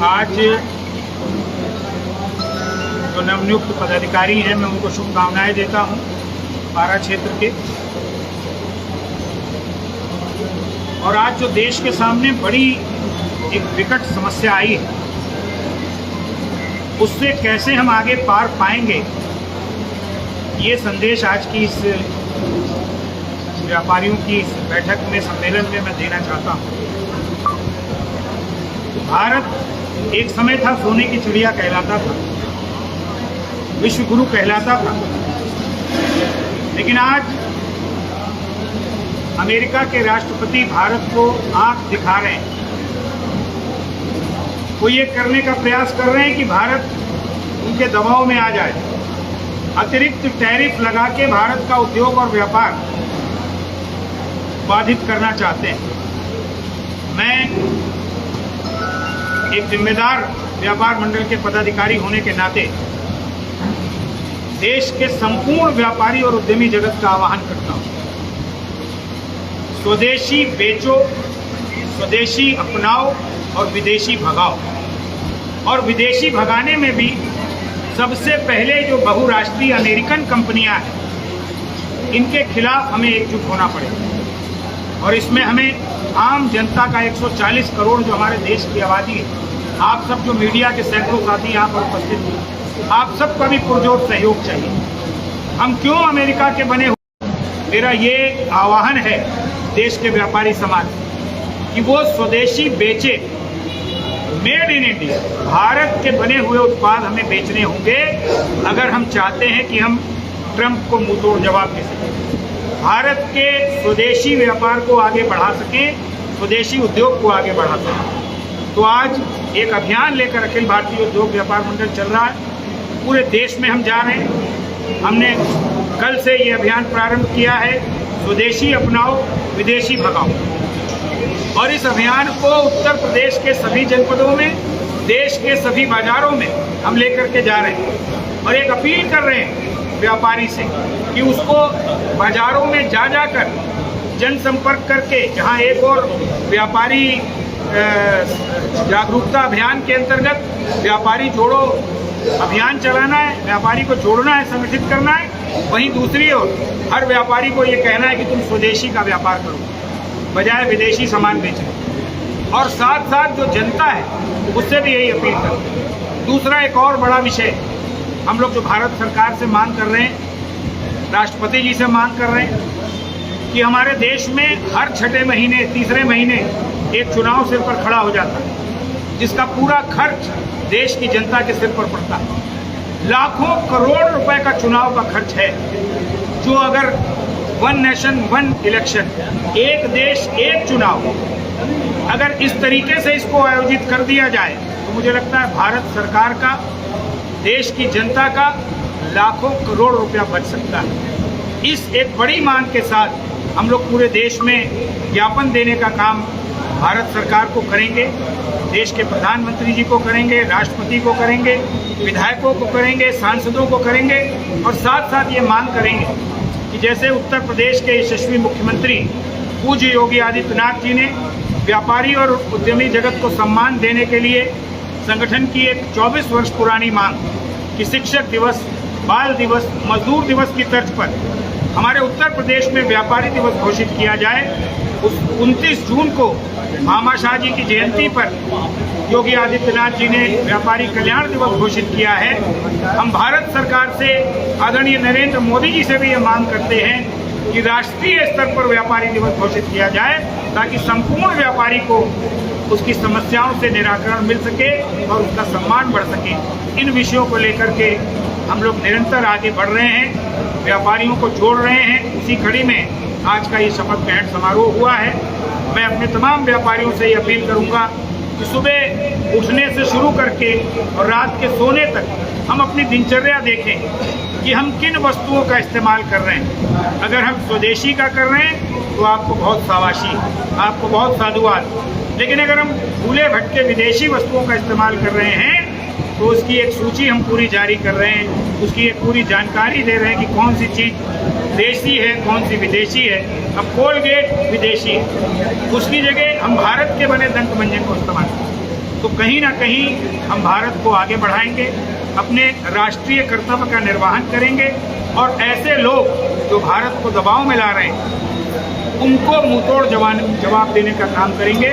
आज जो नवनियुक्त पदाधिकारी हैं, मैं उनको शुभकामनाएं देता हूं पारा क्षेत्र के। और आज जो देश के सामने बड़ी एक विकट समस्या आई है, उससे कैसे हम आगे पार पाएंगे, ये संदेश आज की इस व्यापारियों की इस बैठक में, सम्मेलन में मैं देना चाहता हूँ। भारत एक समय था सोने की चिड़िया कहलाता था, विश्व गुरु कहलाता था, लेकिन आज अमेरिका के राष्ट्रपति भारत को आंख दिखा रहे हैं। वो ये करने का प्रयास कर रहे हैं कि भारत उनके दबाव में आ जाए, अतिरिक्त टैरिफ लगा के भारत का उद्योग और व्यापार बाधित करना चाहते हैं। मैं एक जिम्मेदार व्यापार मंडल के पदाधिकारी होने के नाते देश के संपूर्ण व्यापारी और उद्यमी जगत का आह्वान करता हूं, स्वदेशी बेचो, स्वदेशी अपनाओ और विदेशी भगाओ। और विदेशी भगाने में भी सबसे पहले जो बहुराष्ट्रीय अमेरिकन कंपनियां हैं, इनके खिलाफ हमें एकजुट होना पड़ेगा। और इसमें हमें आम जनता का 140 करोड़ जो हमारे देश की आबादी है, आप सब जो मीडिया के सैकड़ों साथी यहाँ पर उपस्थित हैं, आप सबका भी पुरजोर सहयोग चाहिए। हम क्यों अमेरिका के बने हुए, मेरा ये आह्वान है देश के व्यापारी समाज कि वो स्वदेशी बेचे, मेड इन इंडिया, भारत के बने हुए उत्पाद हमें बेचने होंगे अगर हम चाहते हैं कि हम ट्रंप को मुंहतोड़ जवाब दे सकें, भारत के स्वदेशी व्यापार को आगे बढ़ा सकें, स्वदेशी उद्योग को आगे बढ़ा सकें। तो आज एक अभियान लेकर अखिल भारतीय उद्योग व्यापार मंडल चल रहा है, पूरे देश में हम जा रहे हैं। हमने कल से ये अभियान प्रारंभ किया है, स्वदेशी अपनाओ, विदेशी भगाओ। और इस अभियान को उत्तर प्रदेश के सभी जनपदों में, देश के सभी बाजारों में हम लेकर के जा रहे हैं। और एक अपील कर रहे हैं व्यापारी से कि उसको बाजारों में जा जाकर जनसंपर्क करके, जहां एक और व्यापारी जागरूकता अभियान के अंतर्गत व्यापारी जोड़ो अभियान चलाना है, व्यापारी को जोड़ना है, संगठित करना है, वहीं दूसरी ओर हर व्यापारी को ये कहना है कि तुम स्वदेशी का व्यापार करो बजाय विदेशी सामान बेचने। और साथ साथ जो जनता है उससे भी यही अपील करते हैं। दूसरा एक और बड़ा विषय हम लोग जो भारत सरकार से मांग कर रहे हैं, राष्ट्रपति जी से मांग कर रहे हैं कि हमारे देश में हर छठे महीने, तीसरे महीने एक चुनाव सिर पर खड़ा हो जाता है, जिसका पूरा खर्च देश की जनता के सिर पर पड़ता है। लाखों करोड़ रुपए का चुनाव का खर्च है, जो अगर वन नेशन वन इलेक्शन, एक देश एक चुनाव, अगर इस तरीके से इसको आयोजित कर दिया जाए तो मुझे लगता है भारत सरकार का, देश की जनता का लाखों करोड़ रुपया बच सकता है। इस एक बड़ी मांग के साथ हम लोग पूरे देश में ज्ञापन देने का काम भारत सरकार को करेंगे, देश के प्रधानमंत्री जी को करेंगे, राष्ट्रपति को करेंगे, विधायकों को करेंगे, सांसदों को करेंगे। और साथ साथ ये मांग करेंगे कि जैसे उत्तर प्रदेश के यशस्वी मुख्यमंत्री पूज्य योगी आदित्यनाथ जी ने व्यापारी और उद्यमी जगत को सम्मान देने के लिए संगठन की एक 24 वर्ष पुरानी मांग कि शिक्षक दिवस, बाल दिवस, मजदूर दिवस की तर्ज पर हमारे उत्तर प्रदेश में व्यापारी दिवस घोषित किया जाए। उस 29 जून को भामाशाह जी की जयंती पर योगी आदित्यनाथ जी ने व्यापारी कल्याण दिवस घोषित किया है। हम भारत सरकार से, आदरणीय नरेंद्र मोदी जी से भी ये मांग करते हैं कि राष्ट्रीय स्तर पर व्यापारी दिवस घोषित किया जाए, ताकि संपूर्ण व्यापारी को उसकी समस्याओं से निराकरण मिल सके और उसका सम्मान बढ़ सके। इन विषयों को लेकर के हम लोग निरंतर आगे बढ़ रहे हैं, व्यापारियों को जोड़ रहे हैं। उसी कड़ी में आज का ये शपथ ग्रहण समारोह हुआ है। मैं अपने तमाम व्यापारियों से ये अपील करूंगा कि सुबह उठने से शुरू करके और रात के सोने तक हम अपनी दिनचर्या देखें कि हम किन वस्तुओं का इस्तेमाल कर रहे हैं। अगर हम स्वदेशी का कर रहे हैं तो आपको बहुत शाबाशी, आपको बहुत साधुवाद। लेकिन अगर हम भूले भटके विदेशी वस्तुओं का इस्तेमाल कर रहे हैं तो उसकी एक सूची हम पूरी जारी कर रहे हैं, उसकी एक पूरी जानकारी दे रहे हैं कि कौन सी चीज़ देसी है, कौन सी विदेशी है। अब कोलगेट विदेशी है, उसकी जगह हम भारत के बने दंत मंजन को इस्तेमाल करें, तो कहीं ना कहीं हम भारत को आगे बढ़ाएंगे, अपने राष्ट्रीय कर्तव्य का निर्वहन करेंगे और ऐसे लोग जो भारत को दबाव में ला रहे हैं उनको मुंहतोड़ जवाब देने का काम करेंगे।